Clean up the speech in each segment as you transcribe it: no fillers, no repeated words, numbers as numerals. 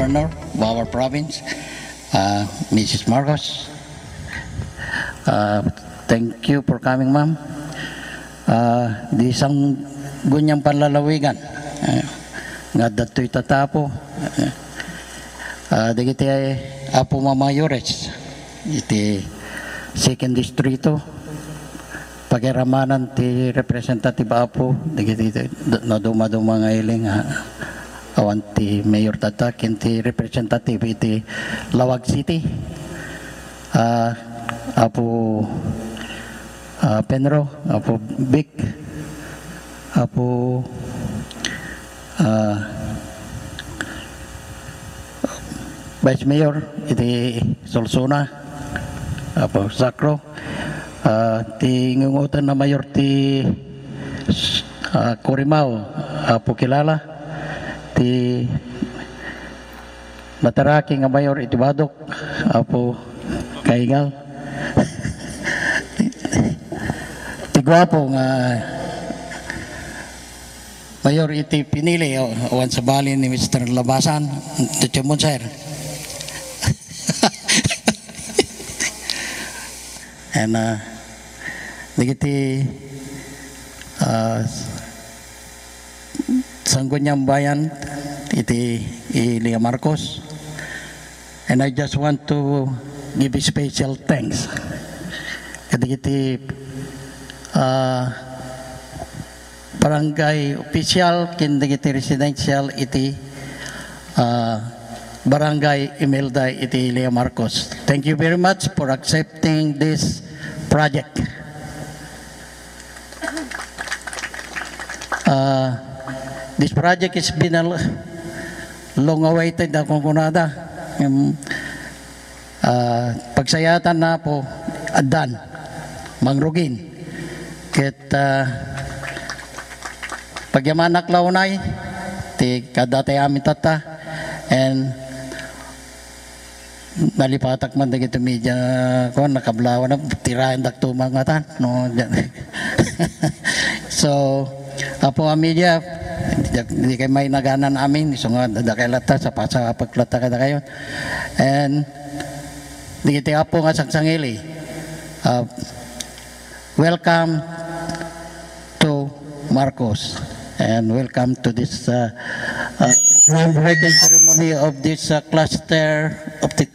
Governor of our province, Mrs. Marcos. Thank you for coming, ma'am. Di isang gunyang panlalawigan nga dato'y tatapo. Dagiti apo mamayores iti second distrito pagiramanan ti representative apo dagiti no dumaduma nga iling awan ti mayor tatakin ti representative iti Lawag City, apo Penro, apo Vic, apo Vice Mayor iti Solsona, apo Sacro, ti ngungutan na mayor ti Corimao, apo Kilala, ti Mataraki nga mayor iti Badok, apo Kaingal, ti gwapo nga mayor iti pinili awan sa bali ni Mr. Labasan, iti Monsir. And digiti Sangguniang Bayan iti Ilia Marcos, and I just want to give a special thanks digiti barangay official kin digiti residential iti Barangay Imelda iti Ilia Marcos. Thank you very much for accepting this project. This project has been a long awaited na kunkunada. Pagsayatan na po adan mangrugin ket pagyamanak launay ti kadatay amin tata and nalipatak man dagiti media ko nakablawa na tirahan dakto mga tan no. So apo ang media hindi kay may naganan amin so nga dadakelata sa pagklata kada kayo and digiti apo nga sangsangili. Welcome to Marcos and welcome to this groundbreaking ceremony of this cluster of the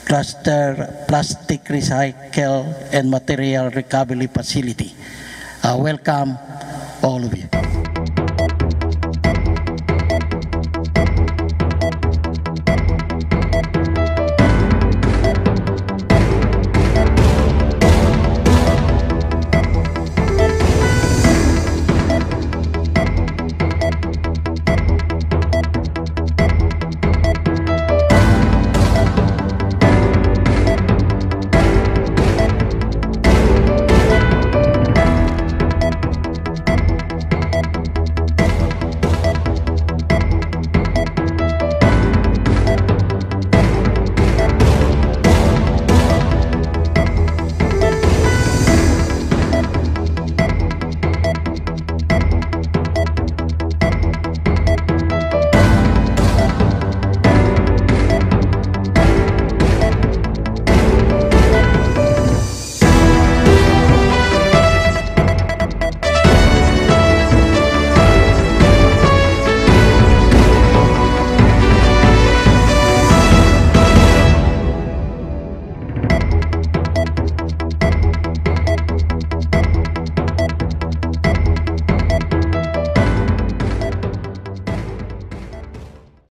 cluster plastic recycle and material recovery facility. Welcome all of you.